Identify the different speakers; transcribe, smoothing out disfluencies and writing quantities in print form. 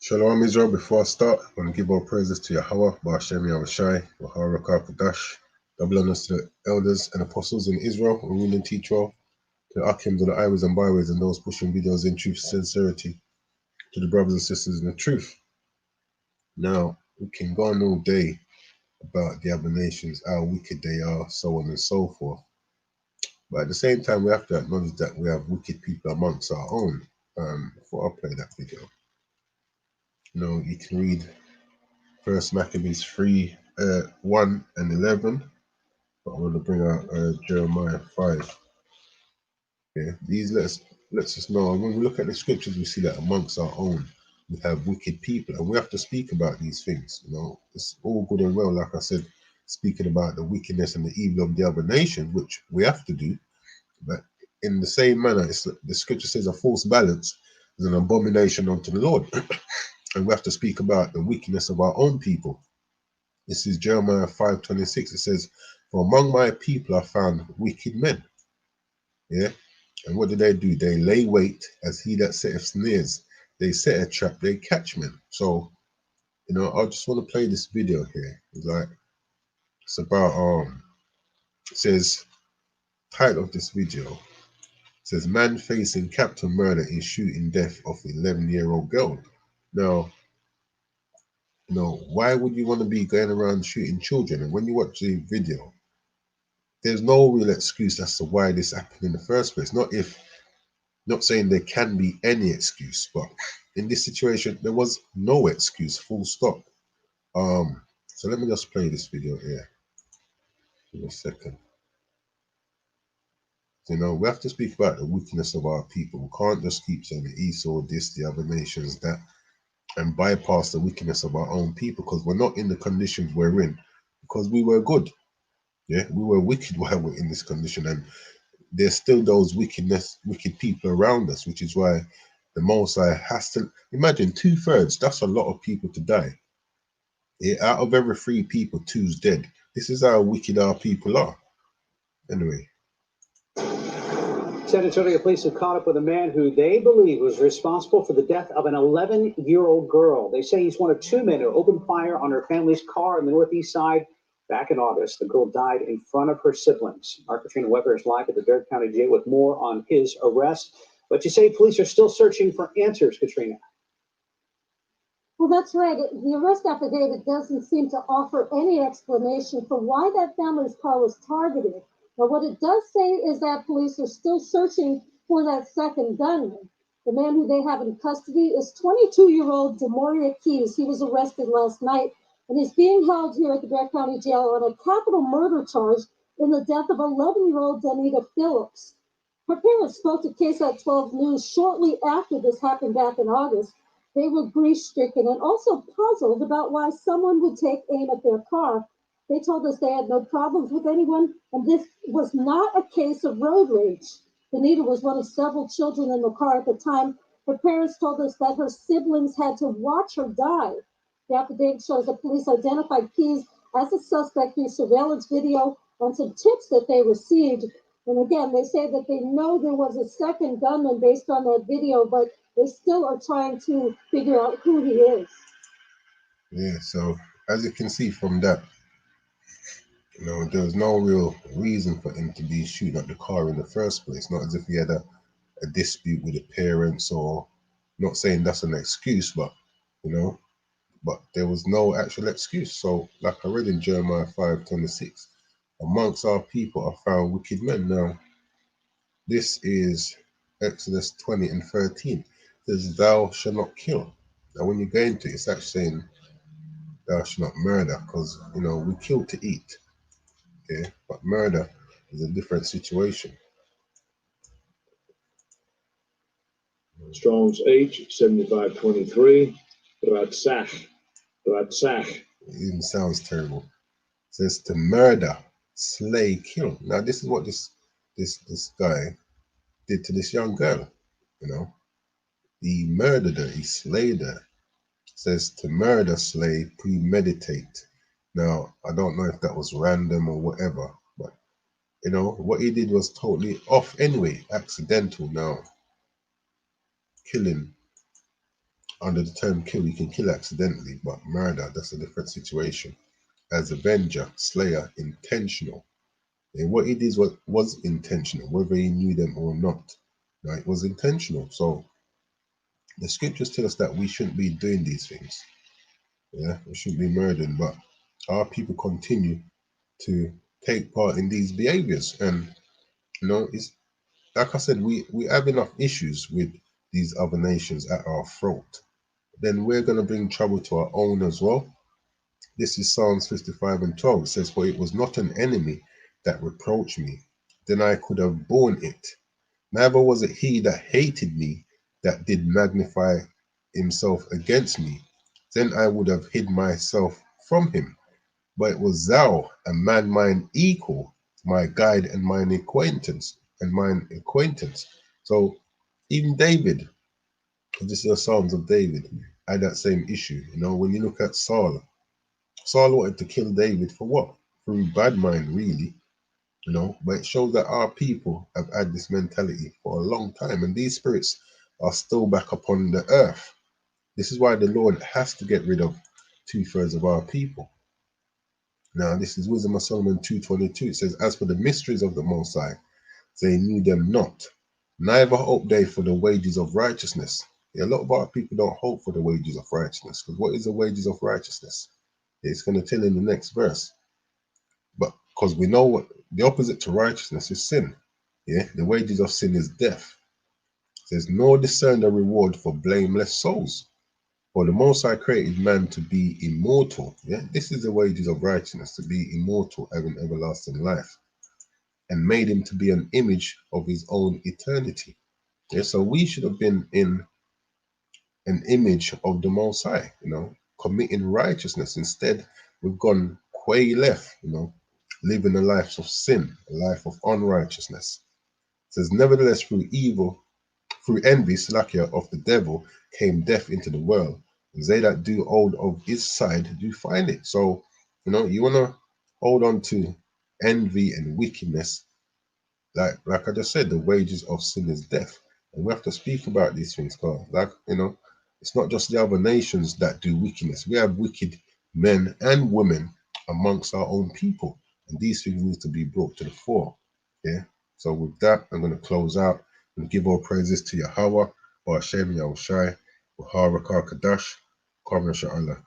Speaker 1: Shalom Israel, before I start, I want to give all praises to Yahweh, Ba'ashem Yahushai, Wahara Kadash, double honors to the elders and apostles in Israel, who rule and teach well, to the Akims, the highways and byways, and those pushing videos in truth and sincerity, to the brothers and sisters in the truth. Now, we can go on all day about the other nations, how wicked they are, so on and so forth. But at the same time, we have to acknowledge that we have wicked people amongst our own. Before I play that video, you can read First Maccabees 3, 1 and 11. But I want to bring out Jeremiah 5. Yeah, these lets us know. And when we look at the scriptures, we see that amongst our own, we have wicked people, and we have to speak about these things. It's all good and well, like I said, speaking about the wickedness and the evil of the other nation, which we have to do. But in the same manner, the scripture says a false balance is an abomination unto the Lord. And we have to speak about the wickedness of our own people. This is Jeremiah 5:26. It says, "For among my people I found wicked men." Yeah. And what do? They lay wait as he that setteth snares. They set a trap, they catch men. So, I just want to play this video here. It's about it says, title of this video says, "Man facing capital murder in shooting death of 11-year-old girl." Now, why would you want to be going around shooting children? And when you watch the video, there's no real excuse as to why this happened in the first place. Not saying there can be any excuse, but in this situation, there was no excuse, full stop. So let me just play this video here in a second. We have to speak about the weakness of our people. We can't just keep saying the Esau, this, the other nations, that, and bypass the weakness of our own people, because we're not in the conditions we're in because we were good. Yeah, we were wicked while we're in this condition, and there's still those wicked people around us, which is why the Most High has to imagine 2/3. That's a lot of people to die. Yeah, out of every 3 people, 2's dead. This is how wicked our people are. Anyway.
Speaker 2: San Antonio police have caught up with a man who they believe was responsible for the death of an 11-year-old girl. They say he's one of 2 men who opened fire on her family's car on the northeast side back in August. The girl died in front of her siblings. Our Katrina Weber is live at the Bexar County Jail with more on his arrest. But you say police are still searching for answers, Katrina.
Speaker 3: Well, that's right. The arrest affidavit doesn't seem to offer any explanation for why that family's car was targeted. But what it does say is that police are still searching for that second gunman. The man who they have in custody is 22-year-old Demoria Keys. He was arrested last night and is being held here at the Bexar County Jail on a capital murder charge in the death of 11-year-old Danita Phillips. Her parents spoke to KSAT 12 News shortly after this happened back in August. They were grief-stricken and also puzzled about why someone would take aim at their car. They told us they had no problems with anyone, and this was not a case of road rage. Danita was one of several children in the car at the time. Her parents told us that her siblings had to watch her die. The affidavit shows that police identified Keys as a suspect through surveillance video and some tips that they received. And again, they say that they know there was a second gunman based on that video, but they still are trying to figure out who he is.
Speaker 1: Yeah, so as you can see from that, there was no real reason for him to be shooting at the car in the first place. Not as if he had a dispute with the parents, or not saying that's an excuse, but but there was no actual excuse. So like I read in Jeremiah 5:26, amongst our people are found wicked men. Now this is Exodus 20:13. It says, "Thou shalt not kill." Now when you go into it, it's actually saying thou shalt not murder, because we kill to eat. Okay, but murder is a different situation.
Speaker 4: Strong's H7523, Ratzach.
Speaker 1: It even sounds terrible. It says to murder, slay, kill. Now this is what this guy did to this young girl. He murdered her, he slayed her. It says to murder, slay, premeditate. Now I don't know if that was random or whatever, but what he did was totally off anyway, accidental. Now killing under the term kill, you can kill accidentally, but murder, that's a different situation. As avenger, slayer, intentional. And what it is was intentional, whether he knew them or not. Right? It was intentional. So the scriptures tell us that we shouldn't be doing these things. Yeah, we shouldn't be murdering, but our people continue to take part in these behaviors. And it's like I said, we have enough issues with these other nations at our throat. Then we're going to bring trouble to our own as well. This is Psalms 55 and 12. It says, "For it was not an enemy that reproached me, then I could have borne it. Neither was it he that hated me that did magnify himself against me. Then I would have hid myself from him. But it was thou, a man mine equal, my guide and mine acquaintance. So even David, this is the Psalms of David, had that same issue. When you look at Saul wanted to kill David for what? Through bad mind, really. But it shows that our people have had this mentality for a long time, and these spirits are still back upon the earth. This is why the Lord has to get rid of 2/3 of our people. Now, this is Wisdom of Solomon 2:22. It says, "As for the mysteries of the Most High, they knew them not, neither hope they for the wages of righteousness." A lot of our people don't hope for the wages of righteousness, because what is the wages of righteousness? It's going to tell in the next verse. But because we know what the opposite to righteousness is sin. Yeah, the wages of sin is death. It says, "Nor discern the reward for blameless souls. For the Most High created man to be immortal." Yeah, this is the wages of righteousness, to be immortal, having everlasting life, and made him to be an image of his own eternity. Yeah, so we should have been in an image of the Most High, committing righteousness. Instead, we've gone way left, living a life of sin, a life of unrighteousness. It says, "Nevertheless, through envy, Slakia of the devil, came death into the world. And they that do hold of his side do find it." So, you want to hold on to envy and wickedness. Like I just said, the wages of sin is death. And we have to speak about these things, because, it's not just the other nations that do wickedness. We have wicked men and women amongst our own people. And these things need to be brought to the fore. Yeah. So with that, I'm going to close out and give all praises to Yahweh, Ba'ashem Yahushai, Baharakah Kadash, Kwame Sha'Allah.